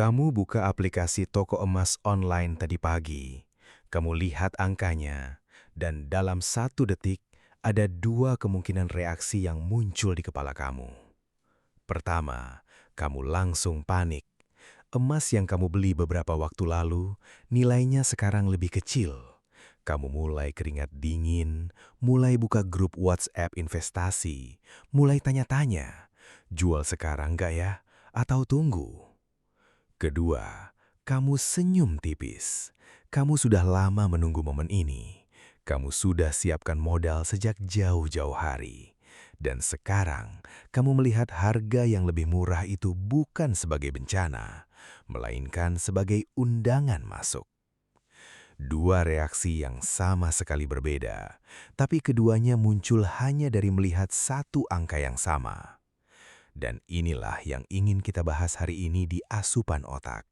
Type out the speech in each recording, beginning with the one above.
Kamu buka aplikasi toko emas online tadi pagi. Kamu lihat angkanya, dan dalam 1 detik ada dua kemungkinan reaksi yang muncul di kepala kamu. Pertama, kamu langsung panik. Emas yang kamu beli beberapa waktu lalu, nilainya sekarang lebih kecil. Kamu mulai keringat dingin, mulai buka grup WhatsApp investasi, mulai tanya-tanya, jual sekarang nggak ya? Atau tunggu? Kedua, kamu senyum tipis. Kamu sudah lama menunggu momen ini. Kamu sudah siapkan modal sejak jauh-jauh hari. Dan sekarang, kamu melihat harga yang lebih murah itu bukan sebagai bencana, melainkan sebagai undangan masuk. Dua reaksi yang sama sekali berbeda, tapi keduanya muncul hanya dari melihat satu angka yang sama. Dan inilah yang ingin kita bahas hari ini di Asupan Otak.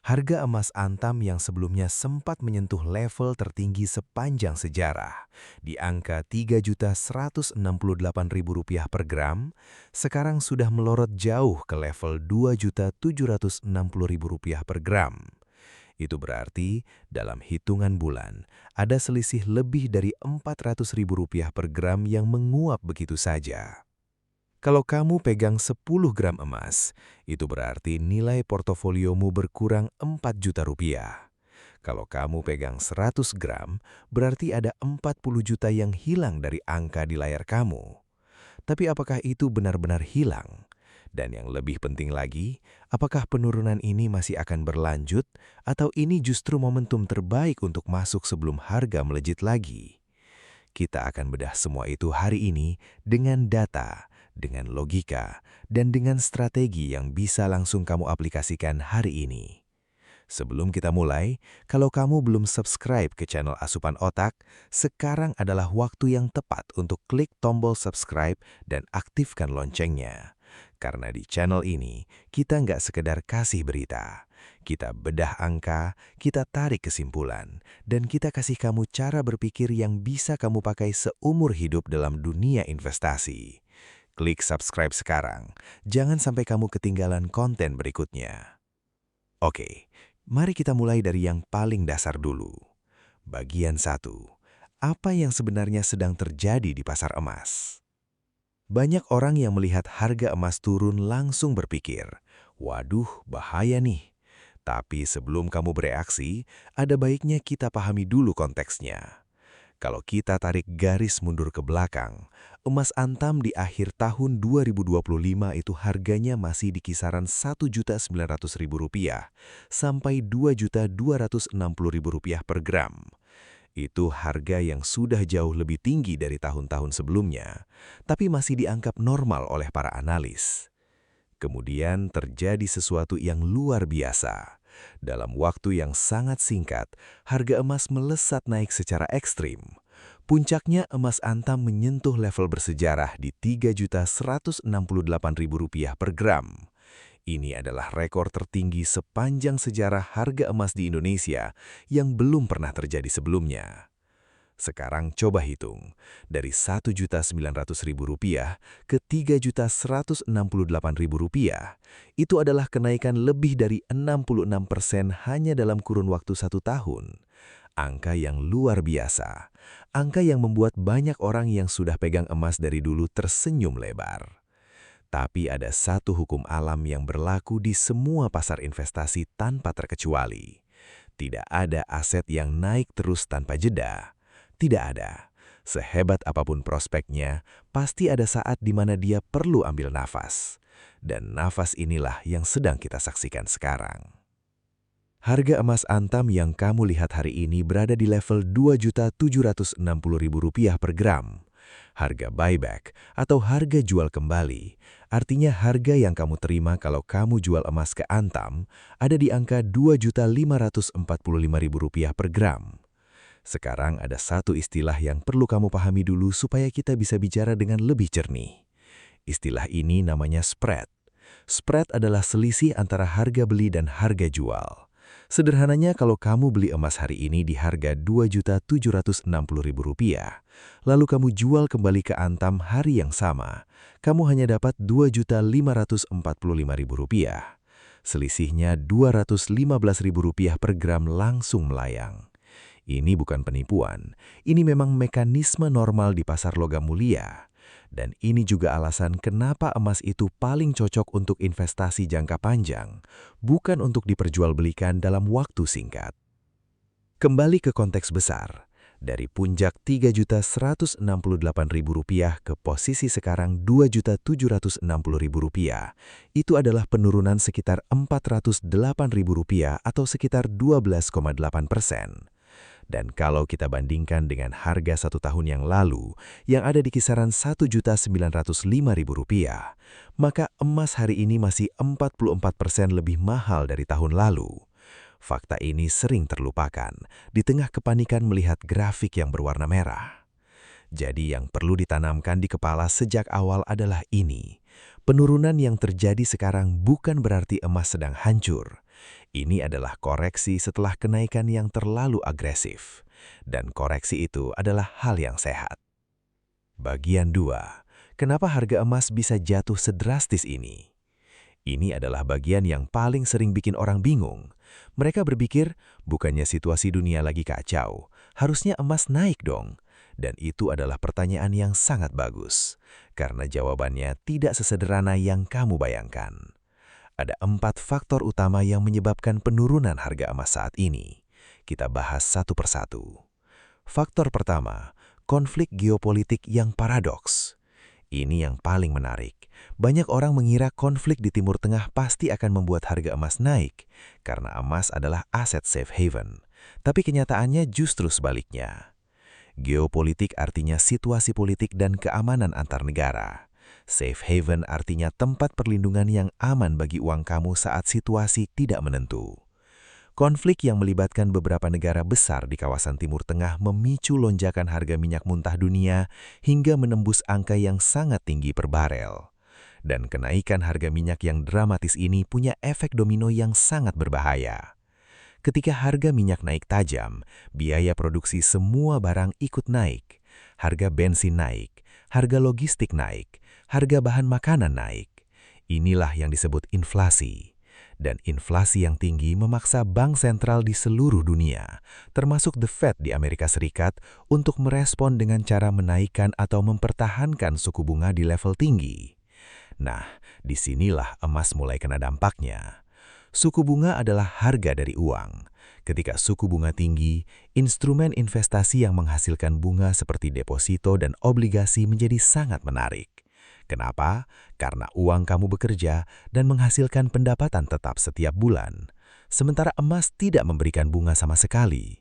Harga emas Antam yang sebelumnya sempat menyentuh level tertinggi sepanjang sejarah, di angka Rp3.168.000 per gram, sekarang sudah melorot jauh ke level Rp2.760.000 per gram. Itu berarti, dalam hitungan bulan, ada selisih lebih dari Rp400.000 per gram yang menguap begitu saja. Kalau kamu pegang 10 gram emas, itu berarti nilai portofoliomu berkurang Rp4 juta. Kalau kamu pegang 100 gram, berarti ada 40 juta yang hilang dari angka di layar kamu. Tapi apakah itu benar-benar hilang? Dan yang lebih penting lagi, apakah penurunan ini masih akan berlanjut, atau ini justru momentum terbaik untuk masuk sebelum harga melejit lagi? Kita akan bedah semua itu hari ini dengan data, dengan logika, dan dengan strategi yang bisa langsung kamu aplikasikan hari ini. Sebelum kita mulai, kalau kamu belum subscribe ke channel Asupan Otak, sekarang adalah waktu yang tepat untuk klik tombol subscribe dan aktifkan loncengnya. Karena di channel ini, kita nggak sekedar kasih berita. Kita bedah angka, kita tarik kesimpulan, dan kita kasih kamu cara berpikir yang bisa kamu pakai seumur hidup dalam dunia investasi. Klik subscribe sekarang, jangan sampai kamu ketinggalan konten berikutnya. Oke, mari kita mulai dari yang paling dasar dulu. Bagian 1. Apa yang sebenarnya sedang terjadi di pasar emas? Banyak orang yang melihat harga emas turun langsung berpikir, waduh bahaya nih. Tapi sebelum kamu bereaksi, ada baiknya kita pahami dulu konteksnya. Kalau kita tarik garis mundur ke belakang, emas Antam di akhir tahun 2025 itu harganya masih di kisaran Rp1.900.000 sampai Rp2.260.000 per gram. Itu harga yang sudah jauh lebih tinggi dari tahun-tahun sebelumnya, tapi masih dianggap normal oleh para analis. Kemudian terjadi sesuatu yang luar biasa. Dalam waktu yang sangat singkat, harga emas melesat naik secara ekstrim. Puncaknya emas Antam menyentuh level bersejarah di Rp3.168.000 per gram. Ini adalah rekor tertinggi sepanjang sejarah harga emas di Indonesia yang belum pernah terjadi sebelumnya. Sekarang coba hitung, dari Rp1.900.000 ke Rp3.168.000, itu adalah kenaikan lebih dari 66% hanya dalam kurun waktu 1 tahun. Angka yang luar biasa, angka yang membuat banyak orang yang sudah pegang emas dari dulu tersenyum lebar. Tapi ada satu hukum alam yang berlaku di semua pasar investasi tanpa terkecuali. Tidak ada aset yang naik terus tanpa jeda. Tidak ada. Sehebat apapun prospeknya, pasti ada saat di mana dia perlu ambil nafas. Dan nafas inilah yang sedang kita saksikan sekarang. Harga emas Antam yang kamu lihat hari ini berada di level Rp2.760.000 per gram. Harga buyback atau harga jual kembali, artinya harga yang kamu terima kalau kamu jual emas ke Antam, ada di angka Rp2.545.000 per gram. Sekarang ada satu istilah yang perlu kamu pahami dulu supaya kita bisa bicara dengan lebih jernih. Istilah ini namanya spread. Spread adalah selisih antara harga beli dan harga jual. Sederhananya kalau kamu beli emas hari ini di harga Rp2.760.000, lalu kamu jual kembali ke Antam hari yang sama, kamu hanya dapat Rp2.545.000. Selisihnya Rp215.000 per gram langsung melayang. Ini bukan penipuan, ini memang mekanisme normal di pasar logam mulia. Dan ini juga alasan kenapa emas itu paling cocok untuk investasi jangka panjang, bukan untuk diperjualbelikan dalam waktu singkat. Kembali ke konteks besar, dari puncak Rp3.168.000 ke posisi sekarang Rp2.760.000, itu adalah penurunan sekitar Rp408.000 atau sekitar 12,8%. Dan kalau kita bandingkan dengan harga 1 tahun yang lalu, yang ada di kisaran Rp1.905.000, maka emas hari ini masih 44% lebih mahal dari tahun lalu. Fakta ini sering terlupakan di tengah kepanikan melihat grafik yang berwarna merah. Jadi yang perlu ditanamkan di kepala sejak awal adalah ini. Penurunan yang terjadi sekarang bukan berarti emas sedang hancur. Ini adalah koreksi setelah kenaikan yang terlalu agresif. Dan koreksi itu adalah hal yang sehat. Bagian 2. Kenapa harga emas bisa jatuh sedrastis ini? Ini adalah bagian yang paling sering bikin orang bingung. Mereka berpikir, bukannya situasi dunia lagi kacau, harusnya emas naik dong. Dan itu adalah pertanyaan yang sangat bagus, karena jawabannya tidak sesederhana yang kamu bayangkan. Ada 4 faktor utama yang menyebabkan penurunan harga emas saat ini. Kita bahas satu persatu. Faktor pertama, konflik geopolitik yang paradoks. Ini yang paling menarik. Banyak orang mengira konflik di Timur Tengah pasti akan membuat harga emas naik, karena emas adalah aset safe haven. Tapi kenyataannya justru sebaliknya. Geopolitik artinya situasi politik dan keamanan antar negara. Safe haven artinya tempat perlindungan yang aman bagi uang kamu saat situasi tidak menentu. Konflik yang melibatkan beberapa negara besar di kawasan Timur Tengah memicu lonjakan harga minyak muntah dunia hingga menembus angka yang sangat tinggi per barel. Dan kenaikan harga minyak yang dramatis ini punya efek domino yang sangat berbahaya. Ketika harga minyak naik tajam, biaya produksi semua barang ikut naik. Harga bensin naik, harga logistik naik, harga bahan makanan naik. Inilah yang disebut inflasi. Dan inflasi yang tinggi memaksa bank sentral di seluruh dunia, termasuk The Fed di Amerika Serikat, untuk merespon dengan cara menaikkan atau mempertahankan suku bunga di level tinggi. Nah, disinilah emas mulai kena dampaknya. Suku bunga adalah harga dari uang. Ketika suku bunga tinggi, instrumen investasi yang menghasilkan bunga seperti deposito dan obligasi menjadi sangat menarik. Kenapa? Karena uang kamu bekerja dan menghasilkan pendapatan tetap setiap bulan. Sementara emas tidak memberikan bunga sama sekali.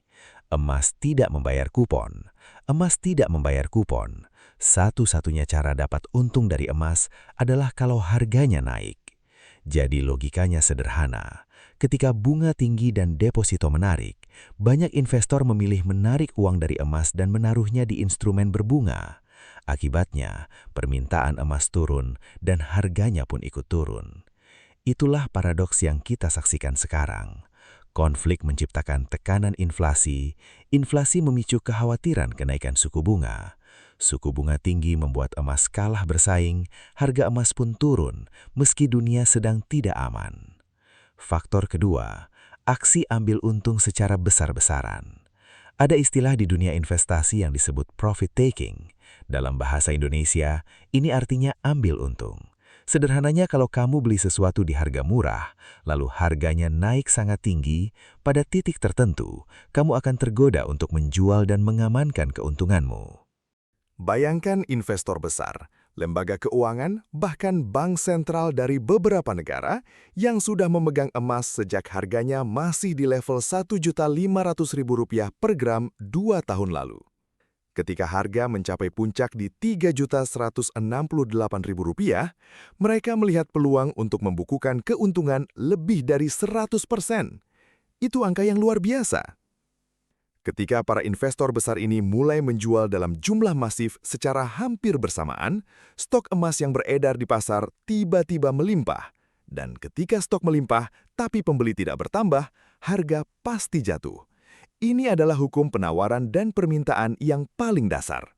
Emas tidak membayar kupon. Emas tidak membayar kupon. Satu-satunya cara dapat untung dari emas adalah kalau harganya naik. Jadi logikanya sederhana. Ketika bunga tinggi dan deposito menarik, banyak investor memilih menarik uang dari emas dan menaruhnya di instrumen berbunga. Akibatnya, permintaan emas turun dan harganya pun ikut turun. Itulah paradoks yang kita saksikan sekarang. Konflik menciptakan tekanan inflasi, inflasi memicu kekhawatiran kenaikan suku bunga. Suku bunga tinggi membuat emas kalah bersaing, harga emas pun turun, meski dunia sedang tidak aman. Faktor kedua, aksi ambil untung secara besar-besaran. Ada istilah di dunia investasi yang disebut profit taking. Dalam bahasa Indonesia, ini artinya ambil untung. Sederhananya kalau kamu beli sesuatu di harga murah, lalu harganya naik sangat tinggi, pada titik tertentu, kamu akan tergoda untuk menjual dan mengamankan keuntunganmu. Bayangkan investor besar, lembaga keuangan, bahkan bank sentral dari beberapa negara yang sudah memegang emas sejak harganya masih di level Rp1.500.000 per gram 2 tahun lalu. Ketika harga mencapai puncak di Rp3.168.000, mereka melihat peluang untuk membukukan keuntungan lebih dari 100%. Itu angka yang luar biasa. Ketika para investor besar ini mulai menjual dalam jumlah masif secara hampir bersamaan, stok emas yang beredar di pasar tiba-tiba melimpah. Dan ketika stok melimpah tapi pembeli tidak bertambah, harga pasti jatuh. Ini adalah hukum penawaran dan permintaan yang paling dasar.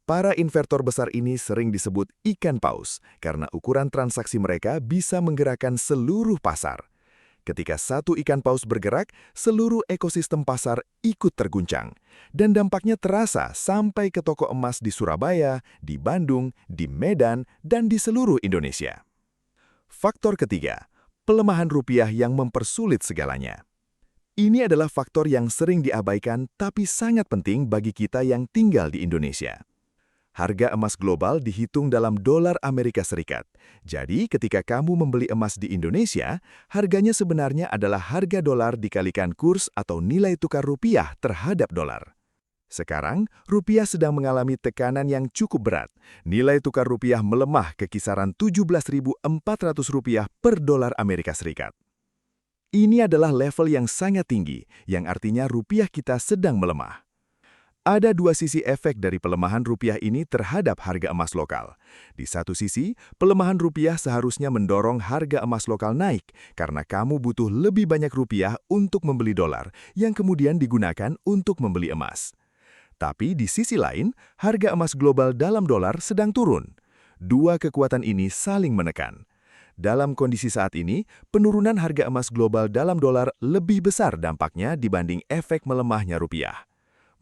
Para investor besar ini sering disebut ikan paus karena ukuran transaksi mereka bisa menggerakkan seluruh pasar. Ketika satu ikan paus bergerak, seluruh ekosistem pasar ikut terguncang. Dan dampaknya terasa sampai ke toko emas di Surabaya, di Bandung, di Medan, dan di seluruh Indonesia. Faktor ketiga, pelemahan rupiah yang mempersulit segalanya. Ini adalah faktor yang sering diabaikan tapi sangat penting bagi kita yang tinggal di Indonesia. Harga emas global dihitung dalam dolar Amerika Serikat. Jadi, ketika kamu membeli emas di Indonesia, harganya sebenarnya adalah harga dolar dikalikan kurs atau nilai tukar rupiah terhadap dolar. Sekarang, rupiah sedang mengalami tekanan yang cukup berat. Nilai tukar rupiah melemah ke kisaran Rp17.400 per dolar Amerika Serikat. Ini adalah level yang sangat tinggi, yang artinya rupiah kita sedang melemah. Ada dua sisi efek dari pelemahan rupiah ini terhadap harga emas lokal. Di satu sisi, pelemahan rupiah seharusnya mendorong harga emas lokal naik karena kamu butuh lebih banyak rupiah untuk membeli dolar yang kemudian digunakan untuk membeli emas. Tapi di sisi lain, harga emas global dalam dolar sedang turun. Dua kekuatan ini saling menekan. Dalam kondisi saat ini, penurunan harga emas global dalam dolar lebih besar dampaknya dibanding efek melemahnya rupiah.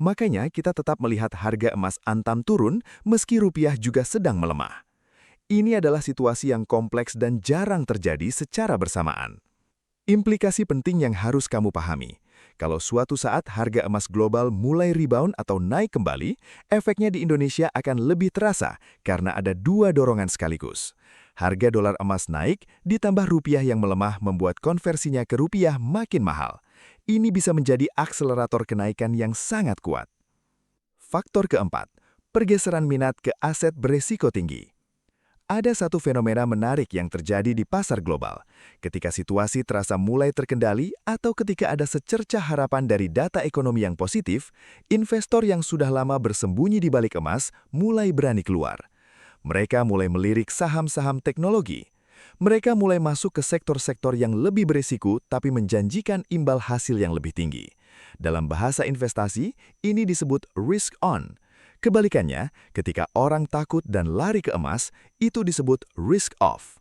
Makanya kita tetap melihat harga emas antam turun meski rupiah juga sedang melemah. Ini adalah situasi yang kompleks dan jarang terjadi secara bersamaan. Implikasi penting yang harus kamu pahami. Kalau suatu saat harga emas global mulai rebound atau naik kembali, efeknya di Indonesia akan lebih terasa karena ada dua dorongan sekaligus. Harga dolar emas naik, ditambah rupiah yang melemah membuat konversinya ke rupiah makin mahal. Ini bisa menjadi akselerator kenaikan yang sangat kuat. Faktor keempat, pergeseran minat ke aset beresiko tinggi. Ada satu fenomena menarik yang terjadi di pasar global. Ketika situasi terasa mulai terkendali atau ketika ada secercah harapan dari data ekonomi yang positif, investor yang sudah lama bersembunyi di balik emas mulai berani keluar. Mereka mulai melirik saham-saham teknologi. Mereka mulai masuk ke sektor-sektor yang lebih berisiko tapi menjanjikan imbal hasil yang lebih tinggi. Dalam bahasa investasi, ini disebut risk on. Kebalikannya, ketika orang takut dan lari ke emas, itu disebut risk off.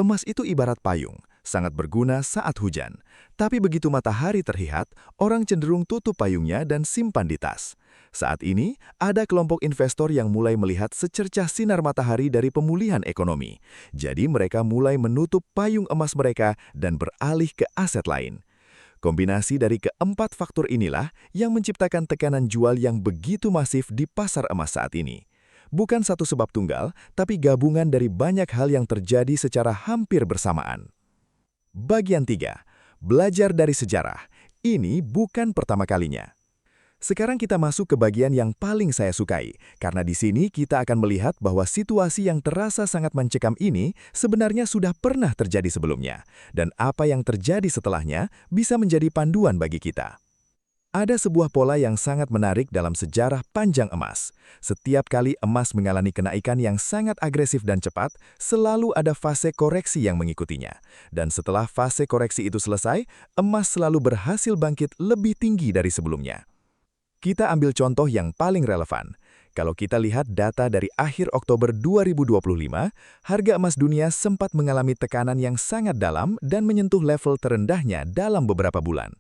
Emas itu ibarat payung, sangat berguna saat hujan. Tapi begitu matahari terlihat, orang cenderung tutup payungnya dan simpan di tas. Saat ini, ada kelompok investor yang mulai melihat secercah sinar matahari dari pemulihan ekonomi. Jadi mereka mulai menutup payung emas mereka dan beralih ke aset lain. Kombinasi dari keempat faktor inilah yang menciptakan tekanan jual yang begitu masif di pasar emas saat ini. Bukan satu sebab tunggal, tapi gabungan dari banyak hal yang terjadi secara hampir bersamaan. Bagian 3. Belajar dari sejarah. Ini bukan pertama kalinya. Sekarang kita masuk ke bagian yang paling saya sukai, karena di sini kita akan melihat bahwa situasi yang terasa sangat mencekam ini sebenarnya sudah pernah terjadi sebelumnya, dan apa yang terjadi setelahnya bisa menjadi panduan bagi kita. Ada sebuah pola yang sangat menarik dalam sejarah panjang emas. Setiap kali emas mengalami kenaikan yang sangat agresif dan cepat, selalu ada fase koreksi yang mengikutinya. Dan setelah fase koreksi itu selesai, emas selalu berhasil bangkit lebih tinggi dari sebelumnya. Kita ambil contoh yang paling relevan. Kalau kita lihat data dari akhir Oktober 2025, harga emas dunia sempat mengalami tekanan yang sangat dalam dan menyentuh level terendahnya dalam beberapa bulan.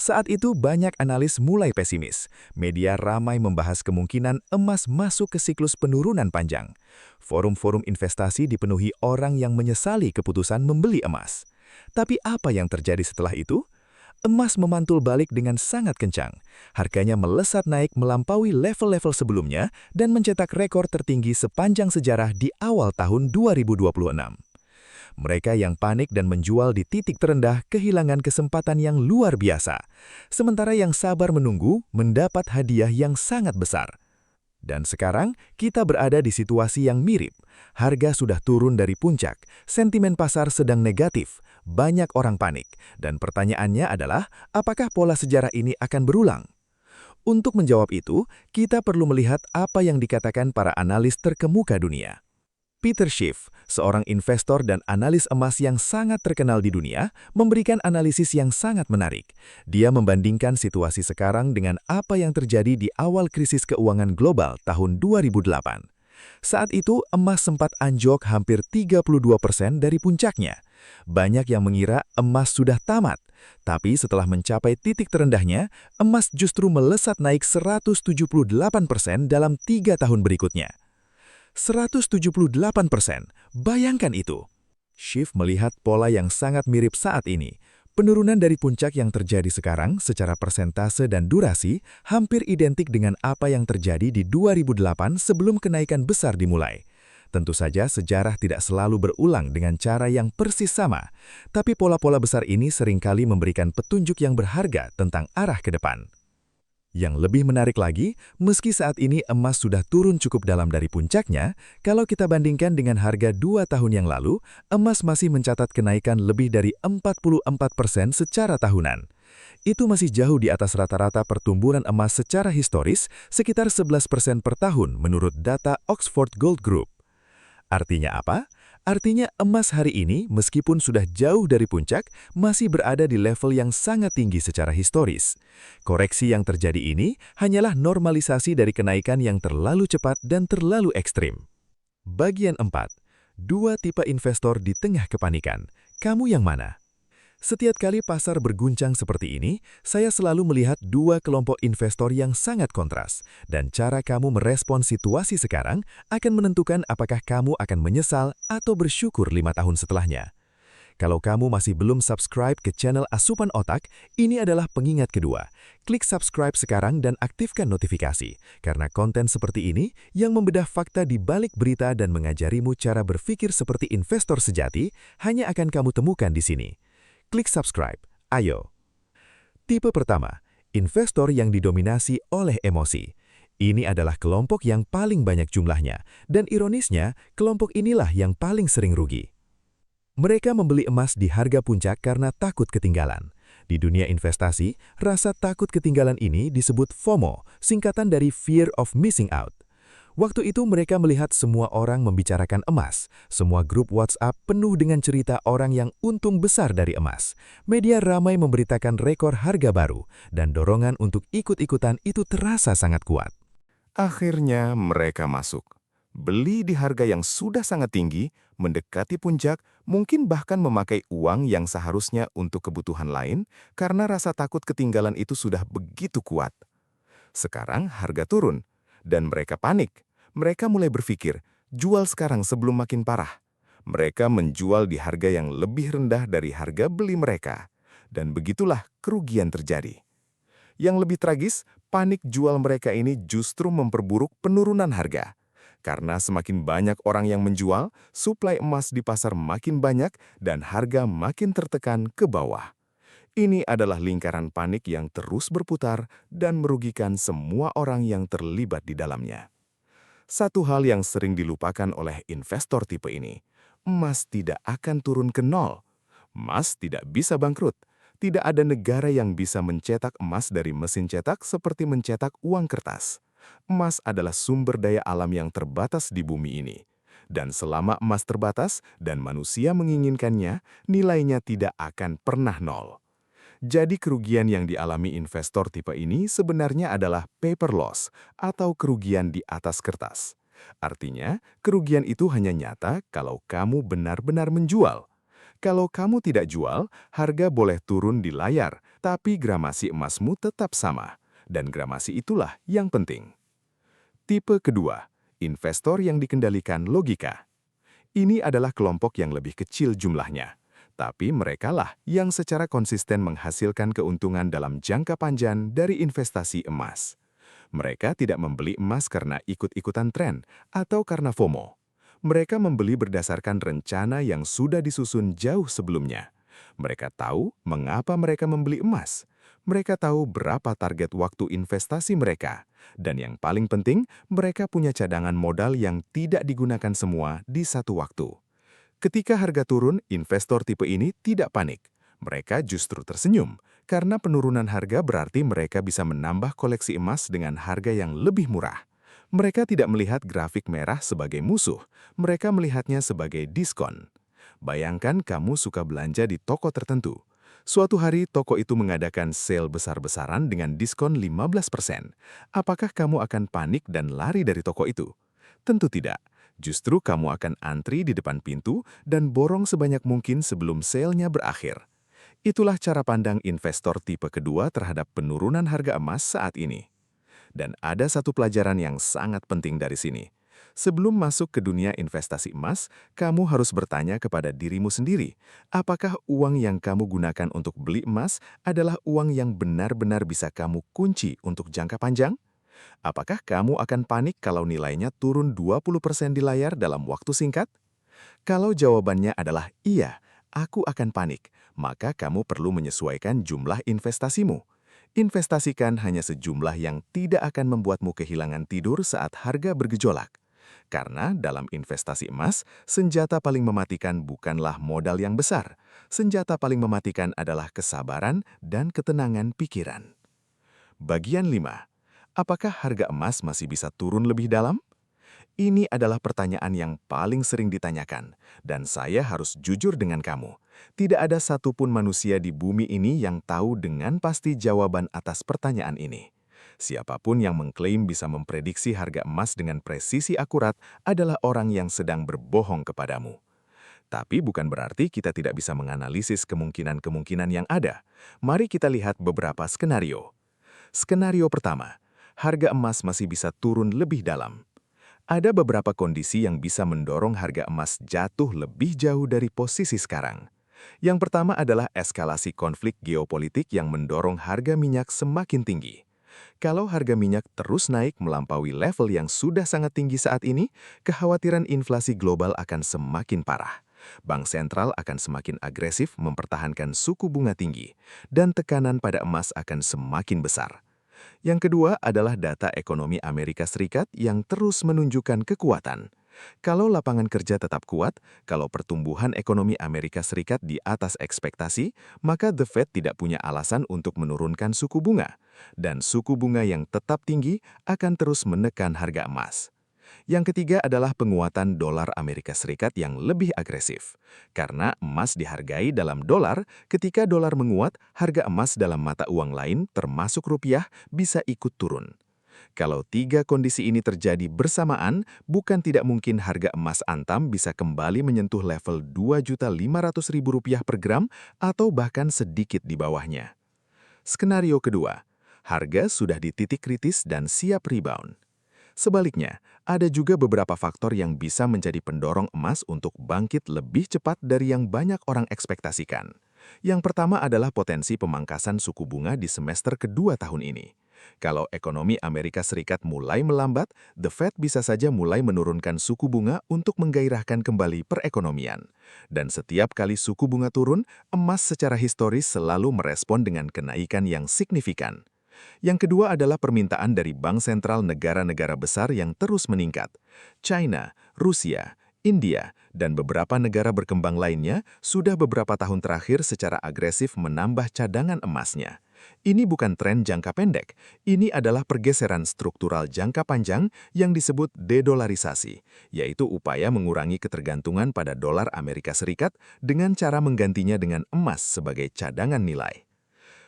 Saat itu banyak analis mulai pesimis. Media ramai membahas kemungkinan emas masuk ke siklus penurunan panjang. Forum-forum investasi dipenuhi orang yang menyesali keputusan membeli emas. Tapi apa yang terjadi setelah itu? Emas memantul balik dengan sangat kencang. Harganya melesat naik melampaui level-level sebelumnya dan mencetak rekor tertinggi sepanjang sejarah di awal tahun 2026. Mereka yang panik dan menjual di titik terendah kehilangan kesempatan yang luar biasa. Sementara yang sabar menunggu mendapat hadiah yang sangat besar. Dan sekarang kita berada di situasi yang mirip. Harga sudah turun dari puncak, sentimen pasar sedang negatif, banyak orang panik, dan pertanyaannya adalah apakah pola sejarah ini akan berulang? Untuk menjawab itu, kita perlu melihat apa yang dikatakan para analis terkemuka dunia. Peter Schiff, seorang investor dan analis emas yang sangat terkenal di dunia, memberikan analisis yang sangat menarik. Dia membandingkan situasi sekarang dengan apa yang terjadi di awal krisis keuangan global tahun 2008. Saat itu, emas sempat anjlok hampir 32% dari puncaknya. Banyak yang mengira emas sudah tamat, tapi setelah mencapai titik terendahnya, emas justru melesat naik 178% dalam 3 tahun berikutnya. 178%, bayangkan itu. Schiff melihat pola yang sangat mirip saat ini. Penurunan dari puncak yang terjadi sekarang secara persentase dan durasi hampir identik dengan apa yang terjadi di 2008 sebelum kenaikan besar dimulai. Tentu saja sejarah tidak selalu berulang dengan cara yang persis sama, tapi pola-pola besar ini seringkali memberikan petunjuk yang berharga tentang arah ke depan. Yang lebih menarik lagi, meski saat ini emas sudah turun cukup dalam dari puncaknya, kalau kita bandingkan dengan harga 2 tahun yang lalu, emas masih mencatat kenaikan lebih dari 44% secara tahunan. Itu masih jauh di atas rata-rata pertumbuhan emas secara historis, sekitar 11% per tahun menurut data Oxford Gold Group. Artinya apa? Artinya emas hari ini, meskipun sudah jauh dari puncak, masih berada di level yang sangat tinggi secara historis. Koreksi yang terjadi ini hanyalah normalisasi dari kenaikan yang terlalu cepat dan terlalu ekstrim. Bagian 4. Dua tipe investor di tengah kepanikan. Kamu yang mana? Setiap kali pasar berguncang seperti ini, saya selalu melihat dua kelompok investor yang sangat kontras, dan cara kamu merespon situasi sekarang akan menentukan apakah kamu akan menyesal atau bersyukur 5 tahun setelahnya. Kalau kamu masih belum subscribe ke channel Asupan Otak, ini adalah pengingat kedua. Klik subscribe sekarang dan aktifkan notifikasi, karena konten seperti ini yang membedah fakta di balik berita dan mengajarimu cara berpikir seperti investor sejati hanya akan kamu temukan di sini. Klik subscribe, ayo. Tipe pertama, investor yang didominasi oleh emosi. Ini adalah kelompok yang paling banyak jumlahnya, dan ironisnya, kelompok inilah yang paling sering rugi. Mereka membeli emas di harga puncak karena takut ketinggalan. Di dunia investasi, rasa takut ketinggalan ini disebut FOMO, singkatan dari Fear of Missing Out. Waktu itu mereka melihat semua orang membicarakan emas. Semua grup WhatsApp penuh dengan cerita orang yang untung besar dari emas. Media ramai memberitakan rekor harga baru, dan dorongan untuk ikut-ikutan itu terasa sangat kuat. Akhirnya mereka masuk. Beli di harga yang sudah sangat tinggi, mendekati puncak, mungkin bahkan memakai uang yang seharusnya untuk kebutuhan lain karena rasa takut ketinggalan itu sudah begitu kuat. Sekarang harga turun, dan mereka panik. Mereka mulai berpikir, jual sekarang sebelum makin parah. Mereka menjual di harga yang lebih rendah dari harga beli mereka. Dan begitulah kerugian terjadi. Yang lebih tragis, panik jual mereka ini justru memperburuk penurunan harga. Karena semakin banyak orang yang menjual, suplai emas di pasar makin banyak dan harga makin tertekan ke bawah. Ini adalah lingkaran panik yang terus berputar dan merugikan semua orang yang terlibat di dalamnya. Satu hal yang sering dilupakan oleh investor tipe ini, emas tidak akan turun ke nol. Emas tidak bisa bangkrut. Tidak ada negara yang bisa mencetak emas dari mesin cetak seperti mencetak uang kertas. Emas adalah sumber daya alam yang terbatas di bumi ini. Dan selama emas terbatas dan manusia menginginkannya, nilainya tidak akan pernah nol. Jadi kerugian yang dialami investor tipe ini sebenarnya adalah paper loss atau kerugian di atas kertas. Artinya, kerugian itu hanya nyata kalau kamu benar-benar menjual. Kalau kamu tidak jual, harga boleh turun di layar, tapi gramasi emasmu tetap sama. Dan gramasi itulah yang penting. Tipe kedua, investor yang dikendalikan logika. Ini adalah kelompok yang lebih kecil jumlahnya. Tapi merekalah yang secara konsisten menghasilkan keuntungan dalam jangka panjang dari investasi emas. Mereka tidak membeli emas karena ikut-ikutan tren atau karena FOMO. Mereka membeli berdasarkan rencana yang sudah disusun jauh sebelumnya. Mereka tahu mengapa mereka membeli emas. Mereka tahu berapa target waktu investasi mereka. Dan yang paling penting, mereka punya cadangan modal yang tidak digunakan semua di satu waktu. Ketika harga turun, investor tipe ini tidak panik. Mereka justru tersenyum, karena penurunan harga berarti mereka bisa menambah koleksi emas dengan harga yang lebih murah. Mereka tidak melihat grafik merah sebagai musuh, mereka melihatnya sebagai diskon. Bayangkan kamu suka belanja di toko tertentu. Suatu hari toko itu mengadakan sale besar-besaran dengan diskon 15%. Apakah kamu akan panik dan lari dari toko itu? Tentu tidak. Justru kamu akan antri di depan pintu dan borong sebanyak mungkin sebelum sale-nya berakhir. Itulah cara pandang investor tipe kedua terhadap penurunan harga emas saat ini. Dan ada satu pelajaran yang sangat penting dari sini. Sebelum masuk ke dunia investasi emas, kamu harus bertanya kepada dirimu sendiri, apakah uang yang kamu gunakan untuk beli emas adalah uang yang benar-benar bisa kamu kunci untuk jangka panjang? Apakah kamu akan panik kalau nilainya turun 20% di layar dalam waktu singkat? Kalau jawabannya adalah iya, aku akan panik, maka kamu perlu menyesuaikan jumlah investasimu. Investasikan hanya sejumlah yang tidak akan membuatmu kehilangan tidur saat harga bergejolak. Karena dalam investasi emas, senjata paling mematikan bukanlah modal yang besar. Senjata paling mematikan adalah kesabaran dan ketenangan pikiran. Bagian 5. Apakah harga emas masih bisa turun lebih dalam? Ini adalah pertanyaan yang paling sering ditanyakan, dan saya harus jujur dengan kamu. Tidak ada satupun manusia di bumi ini yang tahu dengan pasti jawaban atas pertanyaan ini. Siapapun yang mengklaim bisa memprediksi harga emas dengan presisi akurat adalah orang yang sedang berbohong kepadamu. Tapi bukan berarti kita tidak bisa menganalisis kemungkinan-kemungkinan yang ada. Mari kita lihat beberapa skenario. Skenario pertama, harga emas masih bisa turun lebih dalam. Ada beberapa kondisi yang bisa mendorong harga emas jatuh lebih jauh dari posisi sekarang. Yang pertama adalah eskalasi konflik geopolitik yang mendorong harga minyak semakin tinggi. Kalau harga minyak terus naik melampaui level yang sudah sangat tinggi saat ini, kekhawatiran inflasi global akan semakin parah. Bank sentral akan semakin agresif mempertahankan suku bunga tinggi, dan tekanan pada emas akan semakin besar. Yang kedua adalah data ekonomi Amerika Serikat yang terus menunjukkan kekuatan. Kalau lapangan kerja tetap kuat, kalau pertumbuhan ekonomi Amerika Serikat di atas ekspektasi, maka The Fed tidak punya alasan untuk menurunkan suku bunga. Dan suku bunga yang tetap tinggi akan terus menekan harga emas. Yang ketiga adalah penguatan dolar Amerika Serikat yang lebih agresif. Karena emas dihargai dalam dolar, ketika dolar menguat, harga emas dalam mata uang lain, termasuk rupiah, bisa ikut turun. Kalau tiga kondisi ini terjadi bersamaan, bukan tidak mungkin harga emas Antam bisa kembali menyentuh level Rp2.500.000 per gram atau bahkan sedikit di bawahnya. Skenario kedua, harga sudah di titik kritis dan siap rebound. Sebaliknya, ada juga beberapa faktor yang bisa menjadi pendorong emas untuk bangkit lebih cepat dari yang banyak orang ekspektasikan. Yang pertama adalah potensi pemangkasan suku bunga di semester kedua tahun ini. Kalau ekonomi Amerika Serikat mulai melambat, The Fed bisa saja mulai menurunkan suku bunga untuk menggairahkan kembali perekonomian. Dan setiap kali suku bunga turun, emas secara historis selalu merespon dengan kenaikan yang signifikan. Yang kedua adalah permintaan dari bank sentral negara-negara besar yang terus meningkat. China, Rusia, India, dan beberapa negara berkembang lainnya sudah beberapa tahun terakhir secara agresif menambah cadangan emasnya. Ini bukan tren jangka pendek, ini adalah pergeseran struktural jangka panjang yang disebut dedolarisasi, yaitu upaya mengurangi ketergantungan pada dolar Amerika Serikat dengan cara menggantinya dengan emas sebagai cadangan nilai.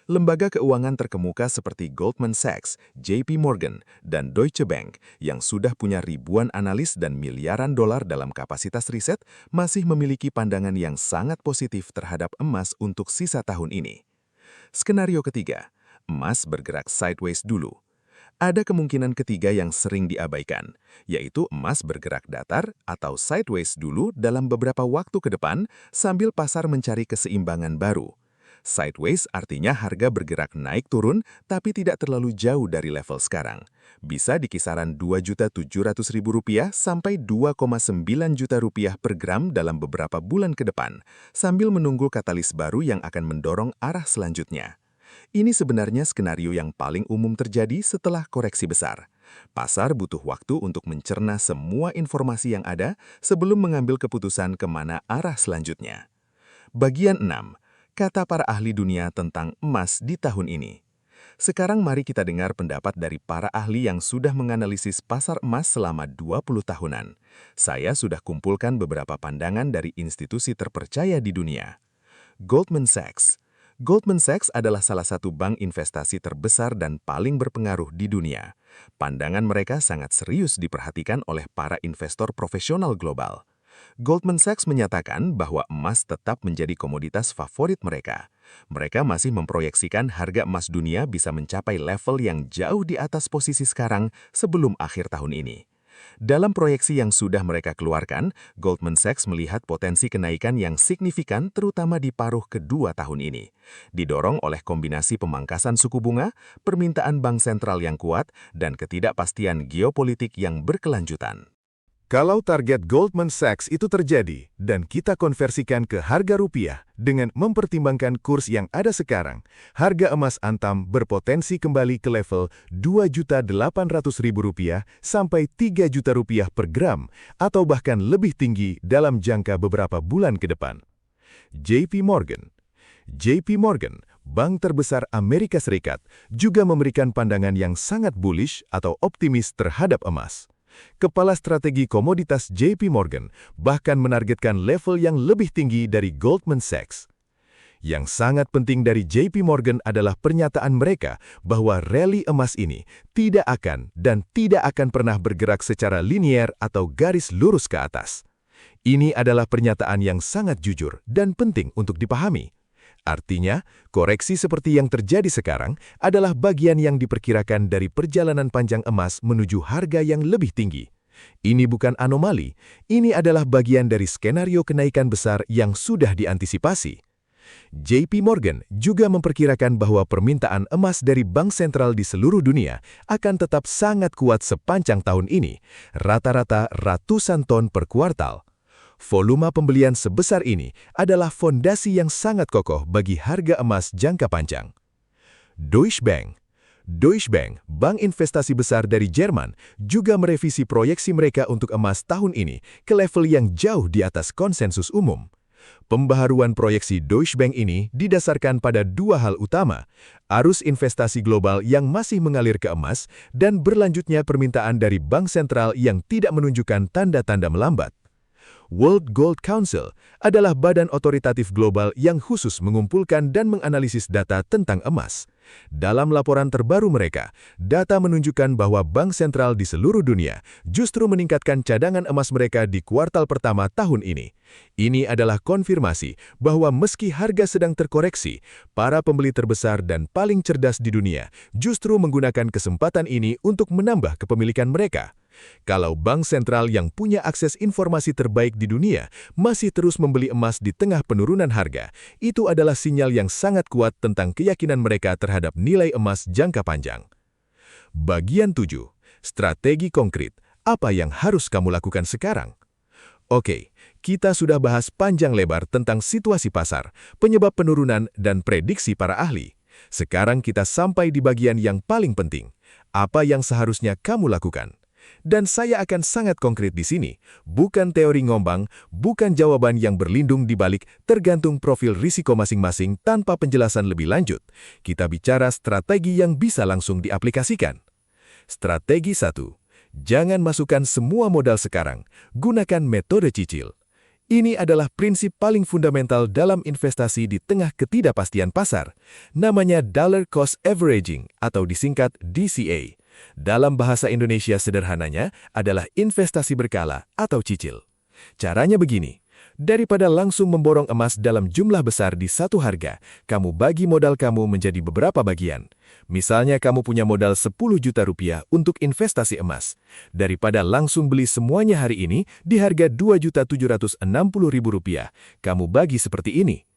Lembaga keuangan terkemuka seperti Goldman Sachs, JP Morgan, dan Deutsche Bank yang sudah punya ribuan analis dan miliaran dolar dalam kapasitas riset masih memiliki pandangan yang sangat positif terhadap emas untuk sisa tahun ini. Skenario ketiga, emas bergerak sideways dulu. Ada kemungkinan ketiga yang sering diabaikan, yaitu emas bergerak datar atau sideways dulu dalam beberapa waktu ke depan sambil pasar mencari keseimbangan baru. Sideways artinya harga bergerak naik turun tapi tidak terlalu jauh dari level sekarang. Bisa di kisaran Rp2.700.000 sampai Rp2,9 juta per gram dalam beberapa bulan ke depan, sambil menunggu katalis baru yang akan mendorong arah selanjutnya. Ini sebenarnya skenario yang paling umum terjadi setelah koreksi besar. Pasar butuh waktu untuk mencerna semua informasi yang ada sebelum mengambil keputusan kemana arah selanjutnya. Bagian 6. Kata para ahli dunia tentang emas di tahun ini. Sekarang mari kita dengar pendapat dari para ahli yang sudah menganalisis pasar emas selama 20 tahunan. Saya sudah kumpulkan beberapa pandangan dari institusi terpercaya di dunia. Goldman Sachs. Goldman Sachs adalah salah satu bank investasi terbesar dan paling berpengaruh di dunia. Pandangan mereka sangat serius diperhatikan oleh para investor profesional global. Goldman Sachs menyatakan bahwa emas tetap menjadi komoditas favorit mereka. Mereka masih memproyeksikan harga emas dunia bisa mencapai level yang jauh di atas posisi sekarang sebelum akhir tahun ini. Dalam proyeksi yang sudah mereka keluarkan, Goldman Sachs melihat potensi kenaikan yang signifikan terutama di paruh kedua tahun ini. Didorong oleh kombinasi pemangkasan suku bunga, permintaan bank sentral yang kuat, dan ketidakpastian geopolitik yang berkelanjutan. Kalau target Goldman Sachs itu terjadi dan kita konversikan ke harga rupiah dengan mempertimbangkan kurs yang ada sekarang, harga emas antam berpotensi kembali ke level Rp2.800.000 sampai Rp3.000.000 per gram atau bahkan lebih tinggi dalam jangka beberapa bulan ke depan. JP Morgan, bank terbesar Amerika Serikat, juga memberikan pandangan yang sangat bullish atau optimis terhadap emas. Kepala strategi komoditas JP Morgan bahkan menargetkan level yang lebih tinggi dari Goldman Sachs. Yang sangat penting dari JP Morgan adalah pernyataan mereka bahwa rally emas ini tidak akan pernah bergerak secara linier atau garis lurus ke atas. Ini adalah pernyataan yang sangat jujur dan penting untuk dipahami. Artinya, koreksi seperti yang terjadi sekarang adalah bagian yang diperkirakan dari perjalanan panjang emas menuju harga yang lebih tinggi. Ini bukan anomali, ini adalah bagian dari skenario kenaikan besar yang sudah diantisipasi. JP Morgan juga memperkirakan bahwa permintaan emas dari bank sentral di seluruh dunia akan tetap sangat kuat sepanjang tahun ini, rata-rata ratusan ton per kuartal. Volume pembelian sebesar ini adalah fondasi yang sangat kokoh bagi harga emas jangka panjang. Deutsche Bank, bank investasi besar dari Jerman, juga merevisi proyeksi mereka untuk emas tahun ini ke level yang jauh di atas konsensus umum. Pembaharuan proyeksi Deutsche Bank ini didasarkan pada dua hal utama, arus investasi global yang masih mengalir ke emas dan berlanjutnya permintaan dari bank sentral yang tidak menunjukkan tanda-tanda melambat. World Gold Council adalah badan otoritatif global yang khusus mengumpulkan dan menganalisis data tentang emas. Dalam laporan terbaru mereka, data menunjukkan bahwa bank sentral di seluruh dunia justru meningkatkan cadangan emas mereka di kuartal pertama tahun ini. Ini adalah konfirmasi bahwa meski harga sedang terkoreksi, para pembeli terbesar dan paling cerdas di dunia justru menggunakan kesempatan ini untuk menambah kepemilikan mereka. Kalau bank sentral yang punya akses informasi terbaik di dunia masih terus membeli emas di tengah penurunan harga, itu adalah sinyal yang sangat kuat tentang keyakinan mereka terhadap nilai emas jangka panjang. Bagian 7. Strategi konkret. Apa yang harus kamu lakukan sekarang? Oke, kita sudah bahas panjang lebar tentang situasi pasar, penyebab penurunan, dan prediksi para ahli. Sekarang kita sampai di bagian yang paling penting. Apa yang seharusnya kamu lakukan? Dan saya akan sangat konkret di sini, bukan teori ngombang, bukan jawaban yang berlindung di balik tergantung profil risiko masing-masing tanpa penjelasan lebih lanjut. Kita bicara strategi yang bisa langsung diaplikasikan. Strategi 1. Jangan masukkan semua modal sekarang, gunakan metode cicil. Ini adalah prinsip paling fundamental dalam investasi di tengah ketidakpastian pasar. Namanya Dollar Cost Averaging atau disingkat DCA. Dalam bahasa Indonesia sederhananya adalah investasi berkala atau cicil. Caranya begini, daripada langsung memborong emas dalam jumlah besar di satu harga, kamu bagi modal kamu menjadi beberapa bagian. Misalnya kamu punya modal 10 juta rupiah untuk investasi emas. Daripada langsung beli semuanya hari ini di harga Rp2.760.000, kamu bagi seperti ini.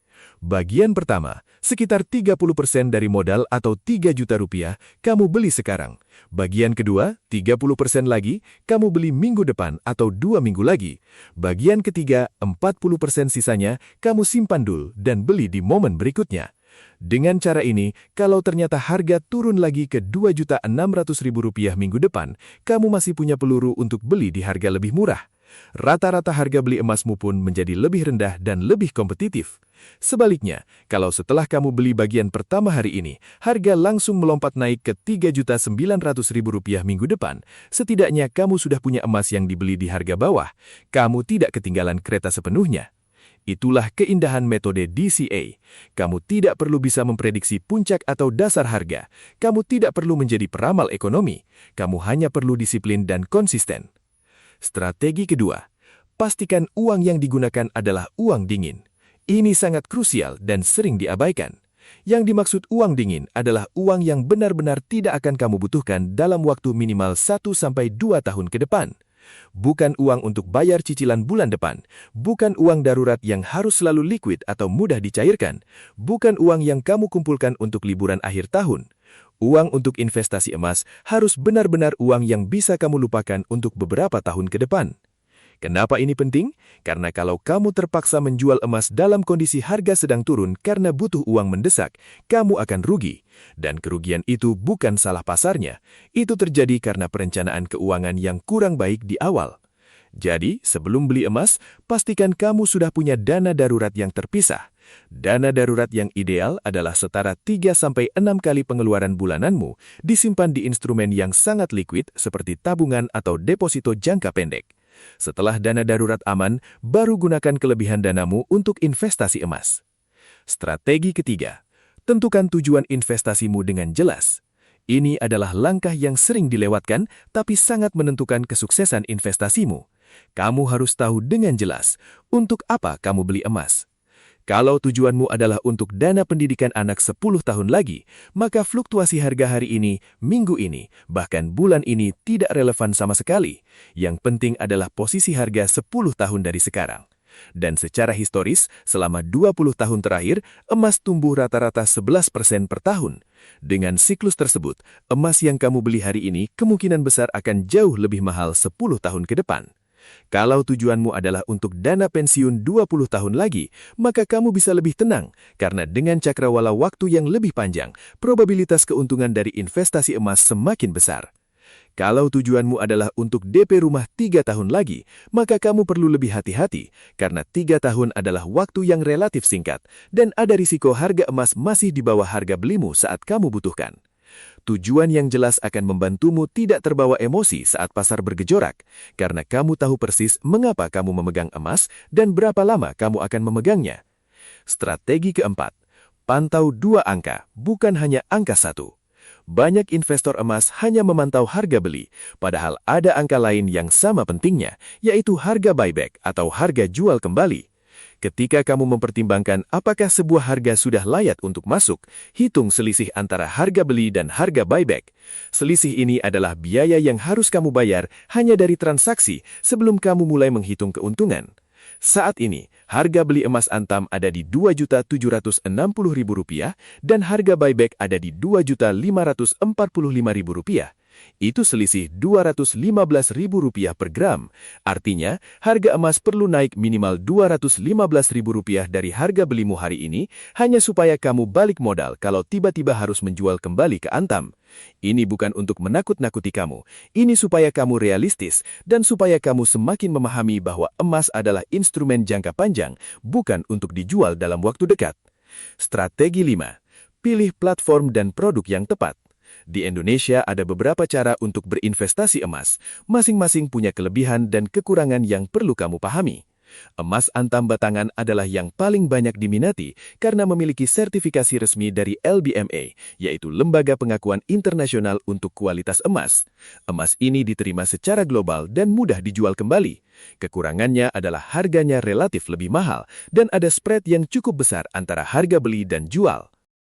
Bagian pertama, sekitar 30% dari modal atau 3 juta rupiah, kamu beli sekarang. Bagian kedua, 30% lagi, kamu beli minggu depan atau 2 minggu lagi. Bagian ketiga, 40% sisanya, kamu simpan dulu dan beli di momen berikutnya. Dengan cara ini, kalau ternyata harga turun lagi ke Rp2.600.000 minggu depan, kamu masih punya peluru untuk beli di harga lebih murah. Rata-rata harga beli emasmu pun menjadi lebih rendah dan lebih kompetitif. Sebaliknya, kalau setelah kamu beli bagian pertama hari ini, harga langsung melompat naik ke Rp3.900.000 minggu depan, setidaknya kamu sudah punya emas yang dibeli di harga bawah. Kamu tidak ketinggalan kereta sepenuhnya. Itulah keindahan metode DCA. Kamu tidak perlu bisa memprediksi puncak atau dasar harga. Kamu tidak perlu menjadi peramal ekonomi. Kamu hanya perlu disiplin dan konsisten. Strategi kedua, pastikan uang yang digunakan adalah uang dingin. Ini sangat krusial dan sering diabaikan. Yang dimaksud uang dingin adalah uang yang benar-benar tidak akan kamu butuhkan dalam waktu minimal 1-2 tahun ke depan. Bukan uang untuk bayar cicilan bulan depan, bukan uang darurat yang harus selalu liquid atau mudah dicairkan, bukan uang yang kamu kumpulkan untuk liburan akhir tahun. Uang untuk investasi emas harus benar-benar uang yang bisa kamu lupakan untuk beberapa tahun ke depan. Kenapa ini penting? Karena kalau kamu terpaksa menjual emas dalam kondisi harga sedang turun karena butuh uang mendesak, kamu akan rugi. Dan kerugian itu bukan salah pasarnya. Itu terjadi karena perencanaan keuangan yang kurang baik di awal. Jadi, sebelum beli emas, pastikan kamu sudah punya dana darurat yang terpisah. Dana darurat yang ideal adalah setara 3-6 kali pengeluaran bulananmu, disimpan di instrumen yang sangat liquid seperti tabungan atau deposito jangka pendek. Setelah dana darurat aman, baru gunakan kelebihan danamu untuk investasi emas. Strategi ketiga, tentukan tujuan investasimu dengan jelas. Ini adalah langkah yang sering dilewatkan, tapi sangat menentukan kesuksesan investasimu. Kamu harus tahu dengan jelas untuk apa kamu beli emas. Kalau tujuanmu adalah untuk dana pendidikan anak 10 tahun lagi, maka fluktuasi harga hari ini, minggu ini, bahkan bulan ini tidak relevan sama sekali. Yang penting adalah posisi harga 10 tahun dari sekarang. Dan secara historis, selama 20 tahun terakhir, emas tumbuh rata-rata 11% per tahun. Dengan siklus tersebut, emas yang kamu beli hari ini kemungkinan besar akan jauh lebih mahal 10 tahun ke depan. Kalau tujuanmu adalah untuk dana pensiun 20 tahun lagi, maka kamu bisa lebih tenang, karena dengan cakrawala waktu yang lebih panjang, probabilitas keuntungan dari investasi emas semakin besar. Kalau tujuanmu adalah untuk DP rumah 3 tahun lagi, maka kamu perlu lebih hati-hati, karena 3 tahun adalah waktu yang relatif singkat, dan ada risiko harga emas masih di bawah harga belimu saat kamu butuhkan. Tujuan yang jelas akan membantumu tidak terbawa emosi saat pasar bergejolak, karena kamu tahu persis mengapa kamu memegang emas dan berapa lama kamu akan memegangnya. Strategi keempat, pantau 2 angka, bukan hanya angka 1. Banyak investor emas hanya memantau harga beli, padahal ada angka lain yang sama pentingnya, yaitu harga buyback atau harga jual kembali. Ketika kamu mempertimbangkan apakah sebuah harga sudah layak untuk masuk, hitung selisih antara harga beli dan harga buyback. Selisih ini adalah biaya yang harus kamu bayar hanya dari transaksi sebelum kamu mulai menghitung keuntungan. Saat ini, harga beli emas Antam ada di Rp2.760.000 dan harga buyback ada di Rp2.545.000. Itu selisih Rp215.000 per gram. Artinya, harga emas perlu naik minimal Rp215.000 dari harga belimu hari ini hanya supaya kamu balik modal kalau tiba-tiba harus menjual kembali ke Antam. Ini bukan untuk menakut-nakuti kamu. Ini supaya kamu realistis dan supaya kamu semakin memahami bahwa emas adalah instrumen jangka panjang, bukan untuk dijual dalam waktu dekat. Strategi 5. Pilih platform dan produk yang tepat. Di Indonesia ada beberapa cara untuk berinvestasi emas. Masing-masing punya kelebihan dan kekurangan yang perlu kamu pahami. Emas Antam batangan adalah yang paling banyak diminati karena memiliki sertifikasi resmi dari LBMA, yaitu Lembaga Pengakuan Internasional untuk Kualitas Emas. Emas ini diterima secara global dan mudah dijual kembali. Kekurangannya adalah harganya relatif lebih mahal dan ada spread yang cukup besar antara harga beli dan jual.